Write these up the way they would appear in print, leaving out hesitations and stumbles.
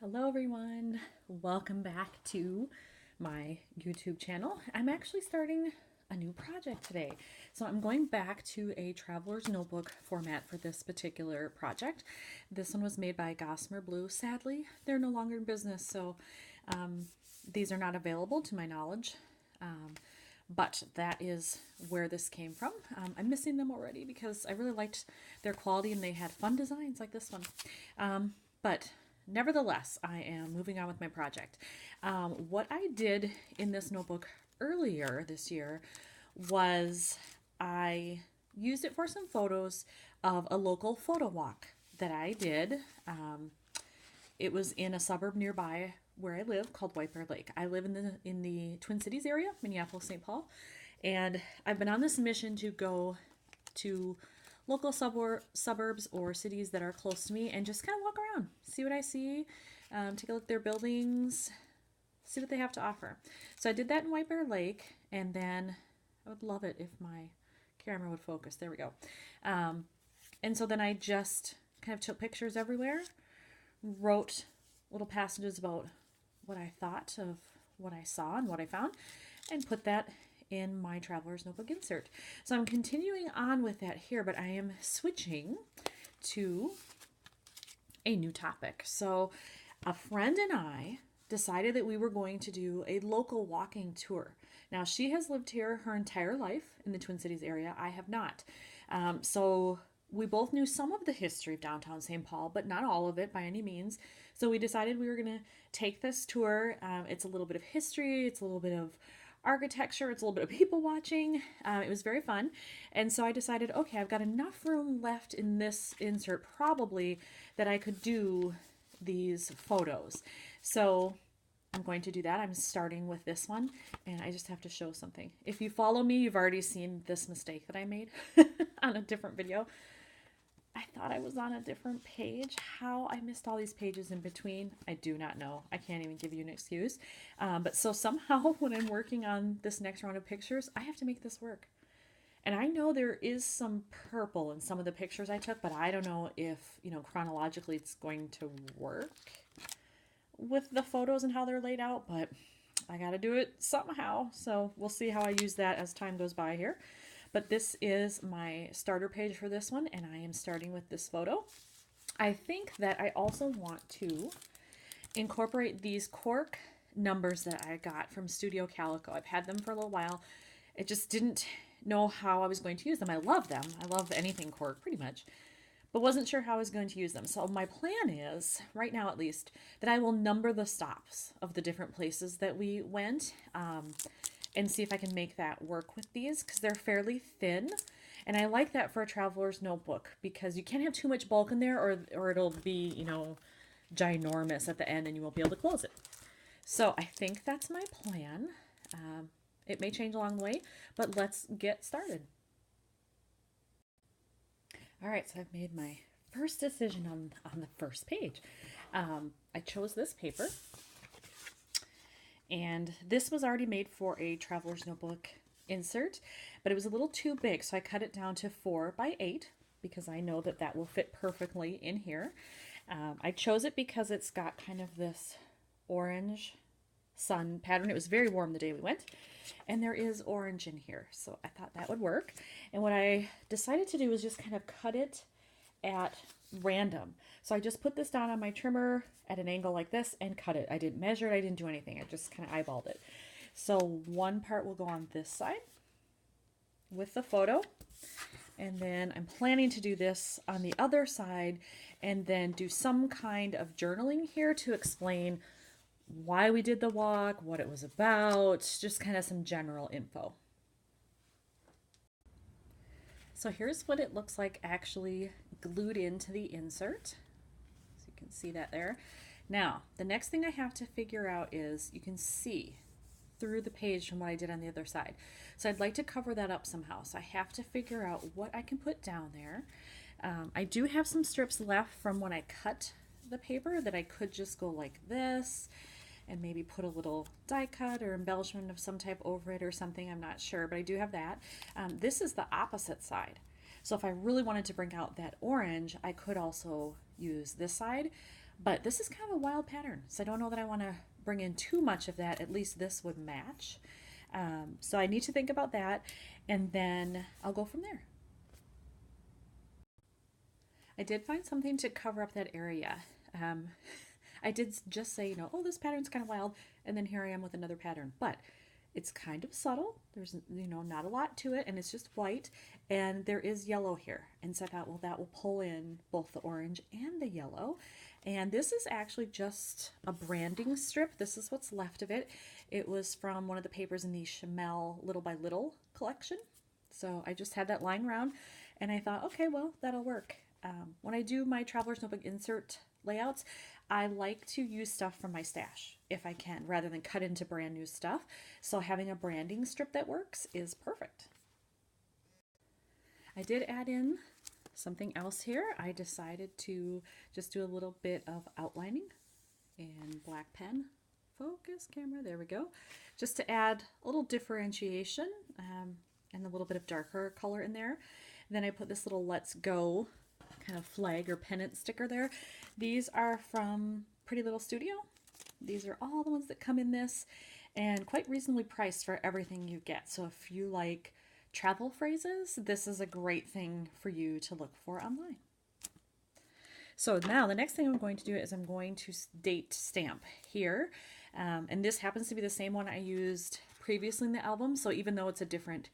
Hello everyone, welcome back to my YouTube channel. I'm actually starting a new project today. So I'm going back to a traveler's notebook format for this particular project. This one was made by Gossamer Blue. Sadly, they're no longer in business, so these are not available to my knowledge. But that is where this came from. I'm missing them already because I really liked their quality and they had fun designs like this one. But nevertheless, I am moving on with my project. What I did in this notebook earlier this year was I used it for some photos of a local photo walk that I did. It was in a suburb nearby where I live called White Bear Lake. I live in the Twin Cities area, Minneapolis, St. Paul, and I've been on this mission to go to local suburbs or cities that are close to me and just kind of walk around, see what I see, take a look at their buildings, see what they have to offer. So I did that in White Bear Lake, and then I would love it if my camera would focus. There we go. And so then I just kind of took pictures everywhere, wrote little passages about what I thought of what I saw and what I found, and put that in my traveler's notebook insert. So I'm continuing on with that here, but I am switching to a new topic. So a friend and I decided that we were going to do a local walking tour. Now, she has lived here her entire life in the Twin Cities area. I have not. So we both knew some of the history of downtown St. Paul, but not all of it by any means. So we decided we were going to take this tour. It's a little bit of history, it's a little bit of architecture, it's a little bit of people watching. It was very fun. And so I decided, okay, I've got enough room left in this insert probably that I could do these photos. So I'm going to do that. I'm starting with this one, and I just have to show something. If you follow me, you've already seen this mistake that I made on a different video. I thought I was on a different page. How I missed all these pages in between, I do not know. I can't even give you an excuse. But so somehow when I'm working on this next round of pictures, I have to make this work. And I know there is some purple in some of the pictures I took, but I don't know if, chronologically it's going to work with the photos and how they're laid out, but I got to do it somehow. So we'll see how I use that as time goes by here. But this is my starter page for this one, and I am starting with this photo. I think that I also want to incorporate these cork numbers that I got from Studio Calico. I've had them for a little while. I just didn't know how I was going to use them. I love them. I love anything cork pretty much, but wasn't sure how I was going to use them. So my plan is, right now at least, that I will number the stops of the different places that we went. And see if I can make that work with these because they're fairly thin. And I like that for a traveler's notebook because you can't have too much bulk in there or it'll be, ginormous at the end and you won't be able to close it. So I think that's my plan. It may change along the way, but let's get started. All right, so I've made my first decision on the first page. I chose this paper. And this was already made for a traveler's notebook insert, but it was a little too big, so I cut it down to 4 by 8 because I know that that will fit perfectly in here. I chose it because it's got kind of this orange sun pattern. It was very warm the day we went, and there is orange in here, so I thought that would work. And what I decided to do was just kind of cut it at random. So I just put this down on my trimmer at an angle like this and cut it. I didn't measure it. I didn't do anything. I just kind of eyeballed it. So one part will go on this side with the photo. And then I'm planning to do this on the other side and then do some kind of journaling here to explain why we did the walk, what it was about, just kind of some general info. So here's what it looks like actually glued into the insert. So you can see that there. Now, the next thing I have to figure out is you can see through the page from what I did on the other side. So I'd like to cover that up somehow. So I have to figure out what I can put down there. I do have some strips left from when I cut the paper that I could just go like this and maybe put a little die cut or embellishment of some type over it or something. I'm not sure, but I do have that. This is the opposite side. So if I really wanted to bring out that orange, I could also use this side. But this is kind of a wild pattern, so I don't know that I want to bring in too much of that. At least this would match. So I need to think about that, and then I'll go from there. I did find something to cover up that area. Um, I did just say, oh, this pattern's kind of wild, and then here I am with another pattern. But it's kind of subtle. There's, not a lot to it, and it's just white, and there is yellow here. And so I thought, well, that will pull in both the orange and the yellow. And this is actually just a branding strip. This is what's left of it. It was from one of the papers in the Chamel Little by Little collection. So I just had that lying around, and I thought, okay, well, that'll work. When I do my Traveler's Notebook insert layouts, I like to use stuff from my stash if I can, rather than cut into brand new stuff. So having a branding strip that works is perfect. I did add in something else here. I decided to just do a little bit of outlining in black pen. Focus camera, there we go. Just to add a little differentiation and a little bit of darker color in there. And then I put this little Let's Go kind of flag or pennant sticker there. These are from Pretty Little Studio. These are all the ones that come in this, and quite reasonably priced for everything you get. So if you like travel phrases, this is a great thing for you to look for online. So now the next thing I'm going to do is I'm going to date stamp here. And this happens to be the same one I used previously in the album. So even though it's a different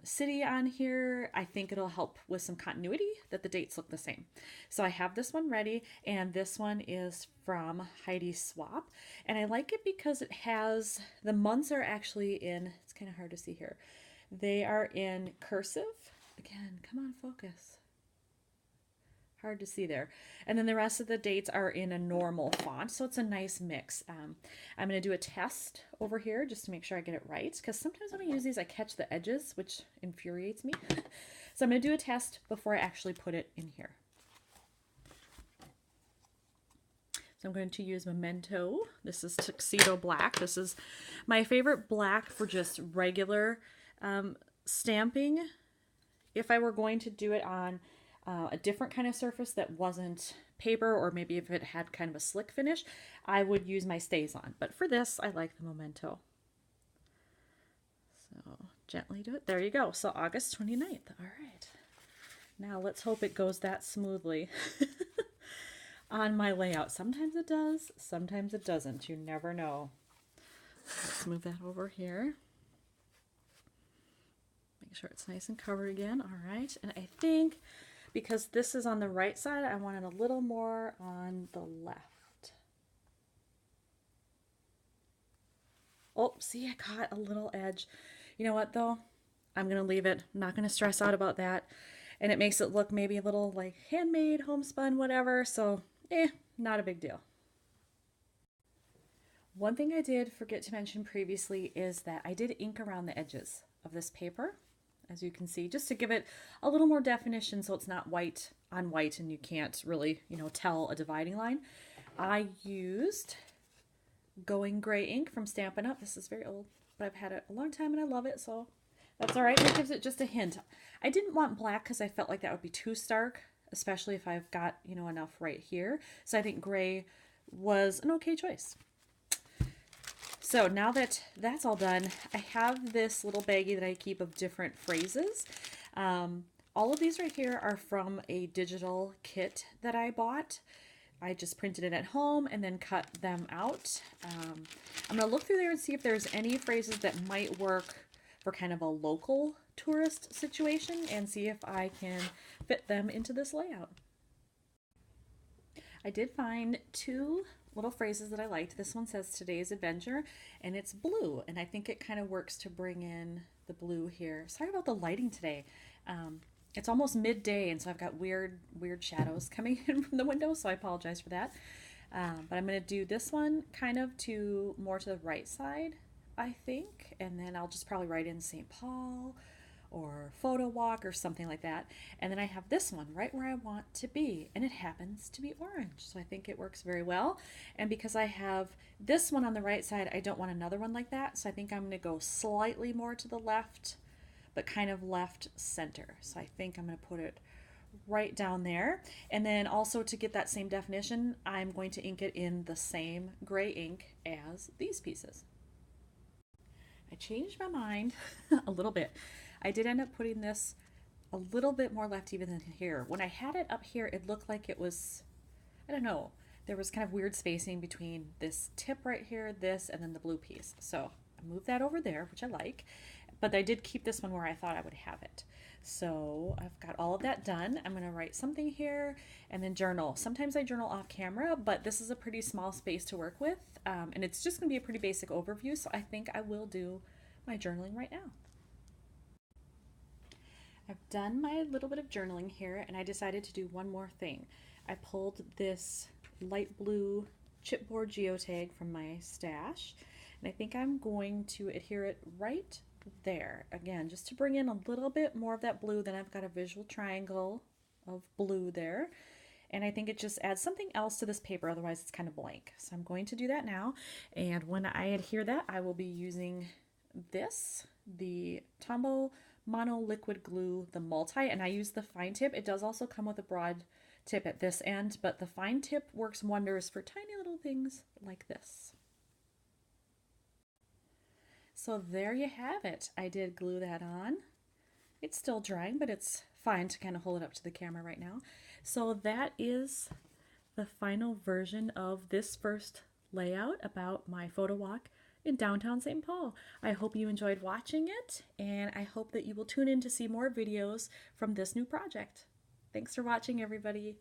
city on here, I think it'll help with some continuity that the dates look the same. So I have this one ready, and this one is from Heidi Swapp, and I like it because it has, the months are actually in, it's kind of hard to see here, they are in cursive. Again, come on, focus. Hard to see there. And then the rest of the dates are in a normal font, so it's a nice mix. I'm going to do a test over here just to make sure I get it right, because sometimes when I use these I catch the edges, which infuriates me. So I'm going to do a test before I actually put it in here. So I'm going to use Memento. This is Tuxedo Black. This is my favorite black for just regular stamping. If I were going to do it on a different kind of surface that wasn't paper, or maybe if it had kind of a slick finish, I would use my StazOn. But for this, I like the Memento. So gently do it. There you go. So August 29th. All right. Now let's hope it goes that smoothly on my layout. Sometimes it does, sometimes it doesn't. You never know. Let's move that over here. Make sure it's nice and covered again. All right. And I think because this is on the right side, I want it a little more on the left. Oh, see, I caught a little edge. You know what, though? I'm going to leave it. I'm not going to stress out about that. And it makes it look maybe a little like handmade, homespun, whatever. So, not a big deal. One thing I did forget to mention previously is that I did ink around the edges of this paper, as you can see, just to give it a little more definition so it's not white on white and you can't really, tell a dividing line. I used Going Gray ink from Stampin' Up. This is very old, but I've had it a long time and I love it, so that's all right. It gives it just a hint. I didn't want black because I felt like that would be too stark, especially if I've got, enough right here. So I think gray was an okay choice. So now that that's all done, I have this little baggie that I keep of different phrases. All of these right here are from a digital kit that I bought. I just printed it at home and then cut them out. I'm going to look through there and see if there's any phrases that might work for kind of a local tourist situation and see if I can fit them into this layout. I did find two little phrases that I liked. This one says today's adventure, and it's blue, and I think it kind of works to bring in the blue here. Sorry about the lighting today. It's almost midday, and so I've got weird shadows coming in from the window, so I apologize for that. But I'm going to do this one kind of more to the right side, I think, and then I'll just probably write in St. Paul or photo walk or something like that. And then I have this one right where I want to be, and it happens to be orange. So I think it works very well. And because I have this one on the right side, I don't want another one like that. So I think I'm going to go slightly more to the left, but kind of left center. So I think I'm going to put it right down there. And then also to get that same definition, I'm going to ink it in the same gray ink as these pieces. I changed my mind a little bit. I did end up putting this a little bit more left even than here. When I had it up here, it looked like it was, I don't know, there was kind of weird spacing between this tip right here, this, and then the blue piece. So I moved that over there, which I like, but I did keep this one where I thought I would have it. So I've got all of that done. I'm going to write something here and then journal. Sometimes I journal off camera, but this is a pretty small space to work with, and it's just going to be a pretty basic overview, so I think I will do my journaling right now. I've done my little bit of journaling here, and I decided to do one more thing. I pulled this light blue chipboard geotag from my stash, and I think I'm going to adhere it right there. Again, just to bring in a little bit more of that blue. Then I've got a visual triangle of blue there. And I think it just adds something else to this paper, otherwise it's kind of blank. So I'm going to do that now. And when I adhere that, I will be using this, the Tombow Mono Liquid Glue, the multi, and I use the fine tip. It does also come with a broad tip at this end, but the fine tip works wonders for tiny little things like this. So there you have it. I did glue that on. It's still drying, but it's fine to kind of hold it up to the camera right now. So that is the final version of this first layout about my photo walk in downtown St. Paul. I hope you enjoyed watching it, and I hope that you will tune in to see more videos from this new project. Thanks for watching, everybody.